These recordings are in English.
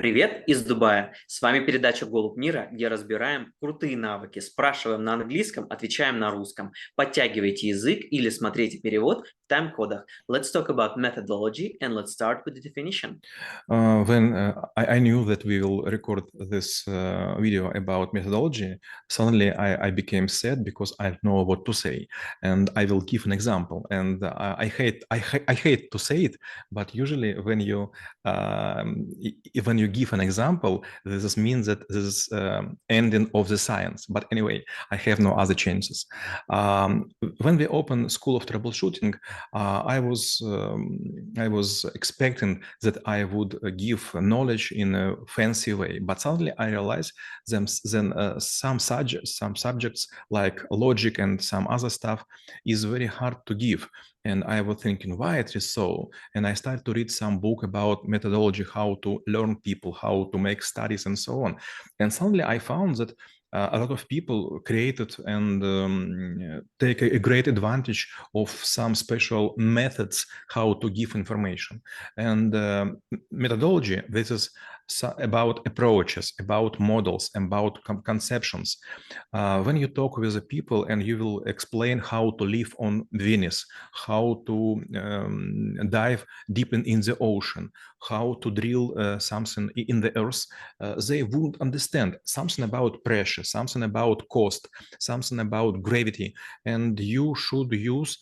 Привет из Дубая! С вами передача «Голубь мира», где разбираем крутые навыки, спрашиваем на английском, отвечаем на русском. Подтягивайте язык или смотрите перевод в тайм-кодах. Let's talk about methodology and let's start with the definition. When I knew that we will record this video about methodology, suddenly I became sad because I don't know what to say, and I will give an example. And I hate to say it, but usually when you give an example, this means that this is ending of the science. But anyway, I have no other chances. When we opened School of Troubleshooting, I was expecting that I would give knowledge in a fancy way, but suddenly I realized then some subjects like logic and some other stuff is very hard to give. And I was thinking why it is so. And I started to read some book about methodology, how to learn people, how to make studies, and so on. And suddenly I found that a lot of people created and take a great advantage of some special methods how to give information. And methodology, this is about approaches, about models, about conceptions. When you talk with the people and you will explain how to live on Venice, how to dive deep in the ocean, how to drill something in the earth, they would understand something about pressure, something about cost, something about gravity, and you should use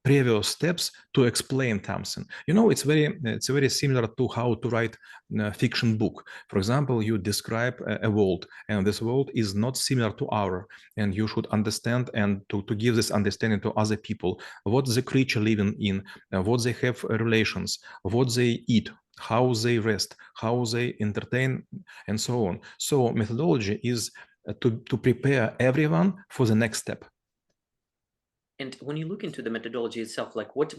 previous steps to explain something. You know, it's very similar to how to write a fiction book. For example, you describe a world, and this world is not similar to our, and you should understand and to give this understanding to other people, what the creature living in, what they have relations, what they eat, how they rest, how they entertain, and so on. So methodology is to prepare everyone for the next step. And when you look into the methodology itself, like what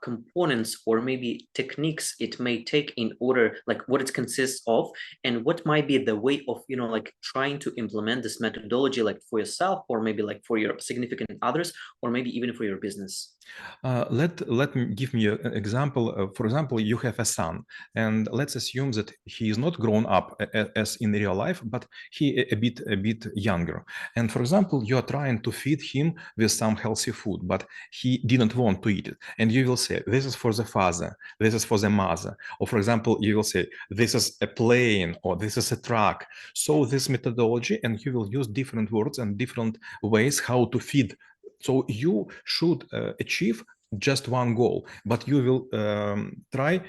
components or maybe techniques it may take in order, like what it consists of, and what might be the way of, like trying to implement this methodology, like for yourself, or maybe like for your significant others, or maybe even for your business. Let me give me an example. For example, you have a son, and let's assume that he is not grown up as in real life, but he a bit younger. And for example, you are trying to feed him with some healthy food, but he didn't want to eat it. And you will say, this is for the father, this is for the mother. Or for example, you will say, this is a plane, or this is a truck. So this methodology, and you will use different words and different ways how to feed. So you should achieve just one goal, but you will try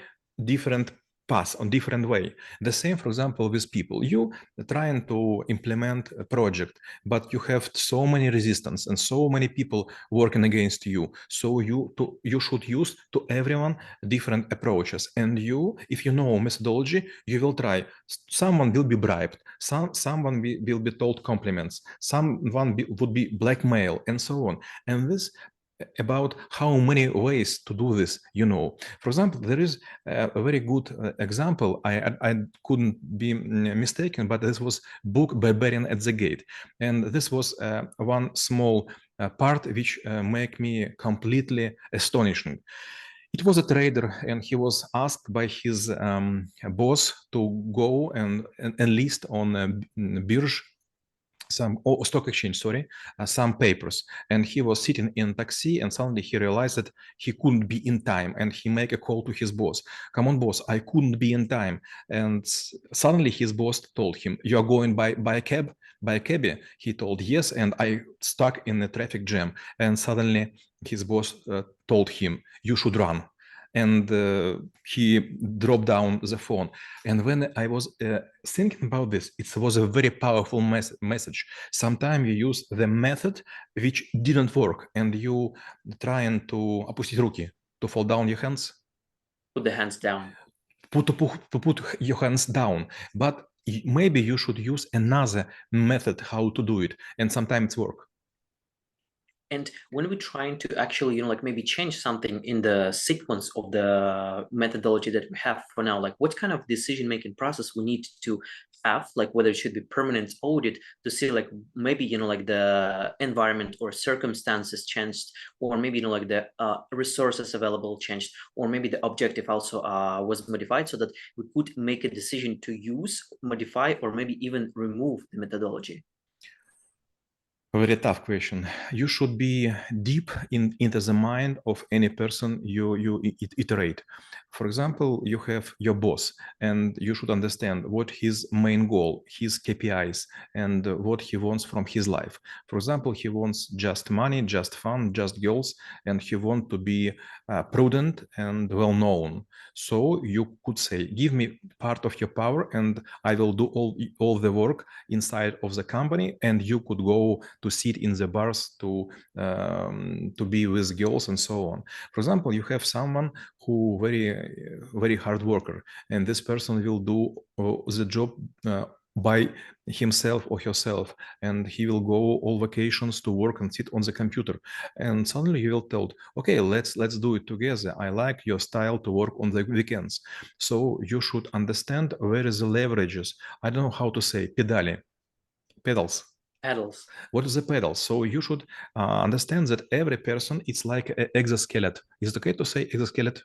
different paths on different way. The same, for example, with people. You trying to implement a project, but you have so many resistance and so many people working against you. So you should use to everyone different approaches. And you, if you know methodology, you will try. Someone will be bribed. Someone will be told compliments. Someone would be blackmail, and so on. And this about how many ways to do this, you know. For example, there is a very good example. I couldn't be mistaken, but this was book Barbarian at the Gate, and this was one small part which make me completely astonishing. It was a trader, and he was asked by his boss to go and enlist on a birge, stock exchange, sorry, some papers. And he was sitting in taxi, and suddenly he realized that he couldn't be in time, and he make a call to his boss. Come on, boss, I couldn't be in time. And suddenly his boss told him, you are going by a cab? By a cabbie? He told yes, and I stuck in a traffic jam. And suddenly his boss told him, you should run. And he dropped down the phone. And when I was thinking about this, it was a very powerful message. Sometimes you use the method which didn't work, and you trying to опустить руки, to fall down your hands. Put the hands down. To put your hands down. But maybe you should use another method how to do it, and sometimes work. And when we're trying to actually, like maybe change something in the sequence of the methodology that we have for now, like what kind of decision-making process we need to F, like whether it should be permanent audit to see like maybe like the environment or circumstances changed, or maybe like the resources available changed, or maybe the objective also was modified, so that we could make a decision to use, modify, or maybe even remove the methodology. Very tough question. You should be deep into the mind of any person you iterate. For example, you have your boss, and you should understand what his main goal, his KPIs, and what he wants from his life. For example, he wants just money, just fun, just girls, and he wants to be prudent and well-known. So you could say, give me part of your power, and I will do all the work inside of the company, and you could go to sit in the bars to be with girls and so on. For example, you have someone who very hard worker, and this person will do the job by himself or herself, and he will go all vacations to work and sit on the computer, and suddenly you will tell, okay, let's do it together. I like your style to work on the weekends. So you should understand where is the leverages. I don't know how to say pedals. What is the pedal? So you should understand that every person is like an exoskeleton. Is it okay to say exoskeleton?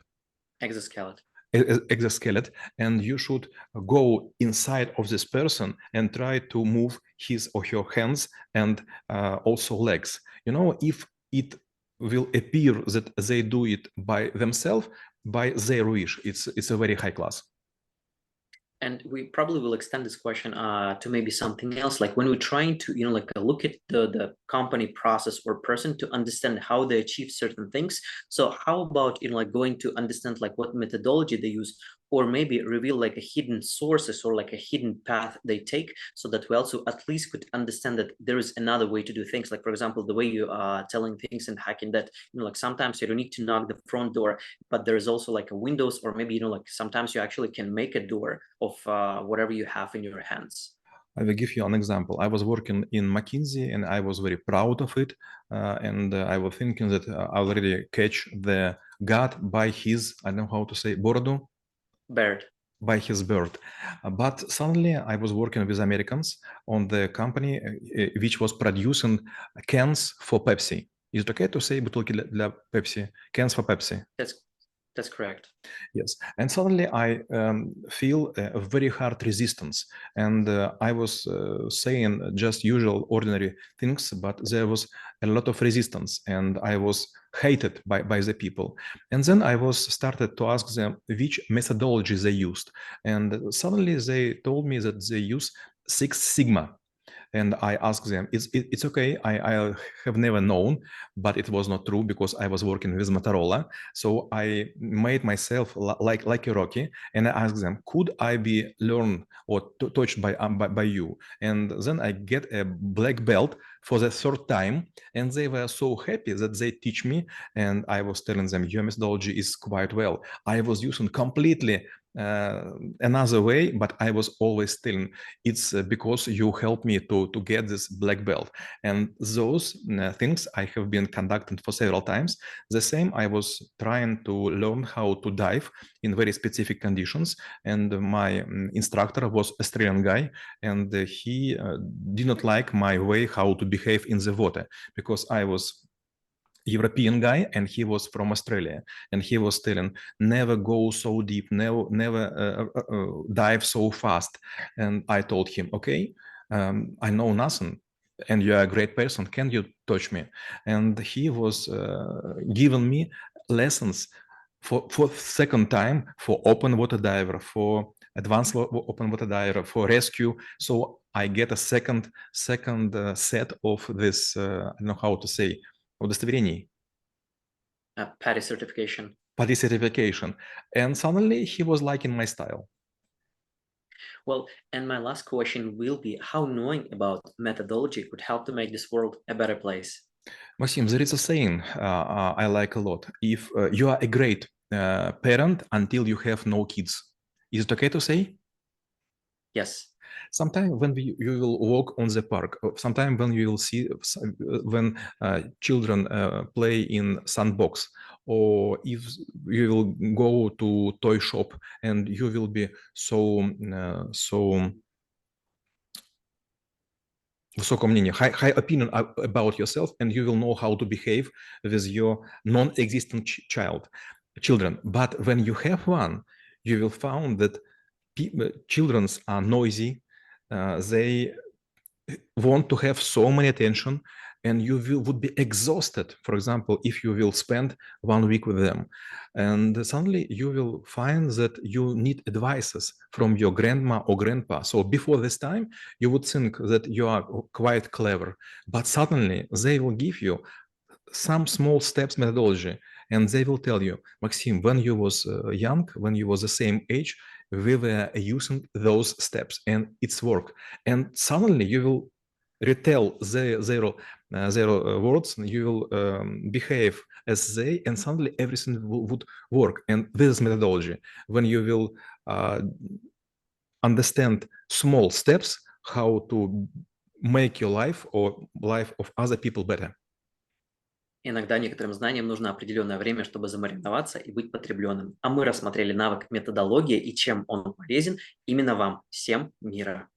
Exoskeleton, and you should go inside of this person and try to move his or her hands and also legs. If it will appear that they do it by themselves, by their wish, it's a very high class. And we probably will extend this question to maybe something else, like when we're trying to like look at the company process or person to understand how they achieve certain things. So how about like going to understand like what methodology they use, or maybe reveal like a hidden sources or like a hidden path they take, so that we also at least could understand that there is another way to do things. Like for example, the way you are telling things and hacking, that like sometimes you don't need to knock the front door, but there is also like a windows, or maybe like sometimes you actually can make a door of whatever you have in your hands. I will give you an example. I was working in McKinsey, and I was very proud of it. And I was thinking that I already catch the God by his, I don't know how to say, borodu? Bird. By his bird. But suddenly I was working with Americans on the company which was producing cans for Pepsi. Is it okay to say бутылки для Pepsi? Cans for Pepsi. That's correct. Yes. And suddenly I feel a very hard resistance. And I was saying just usual, ordinary things, but there was a lot of resistance, and I was hated by the people. And then I was started to ask them which methodology they used. And suddenly they told me that they use Six Sigma. And I asked them, it's okay, I have never known, but it was not true because I was working with Motorola. So I made myself like a Rocky, and I asked them, could I be learned or touched by you? And then I get a black belt for the third time, and they were so happy that they teach me. And I was telling them, your methodology is quite well. I was using completely another way, but I was always stealing. It's because you helped me to get this black belt. And those things I have been conducting for several times. The same, I was trying to learn how to dive in very specific conditions. And my instructor was Australian guy, and he did not like my way how to behave in the water, because I was European guy and he was from Australia, and he was telling, never go so deep, never dive so fast. And I told him, okay, I know nothing, and you are a great person, can you touch me? And he was giving me lessons for second time, for open water diver, for advanced open water diver, for rescue. So I get a second set of this, I don't know how to say, удостоверений. PADI certification. PADI certification. And suddenly he was liking my style. Well, and my last question will be, how knowing about methodology could help to make this world a better place? Maxim, there is a saying I like a lot. If you are a great parent until you have no kids. Is it okay to say? Yes. Sometimes when you will walk on the park, sometimes when you will see when children play in sandbox, or if you will go to toy shop and you will be so высокое мнение, high opinion about yourself, and you will know how to behave with your non-existent children. But when you have one, you will find that children are noisy, they want to have so many attention, and you would be exhausted, for example, if you will spend 1 week with them. And suddenly you will find that you need advices from your grandma or grandpa. So before this time, you would think that you are quite clever, but suddenly they will give you some small steps methodology, and they will tell you, Maxim, when you was young, when you was the same age, we were using those steps and it's work. And suddenly you will retell their words, you will behave as they, and suddenly everything would work. And this is methodology. When you will understand small steps, how to make your life or life of other people better. Иногда некоторым знаниям нужно определенное время, чтобы замариноваться и быть потребленным. А мы рассмотрели навык методология и чем он полезен именно вам. Всем мира!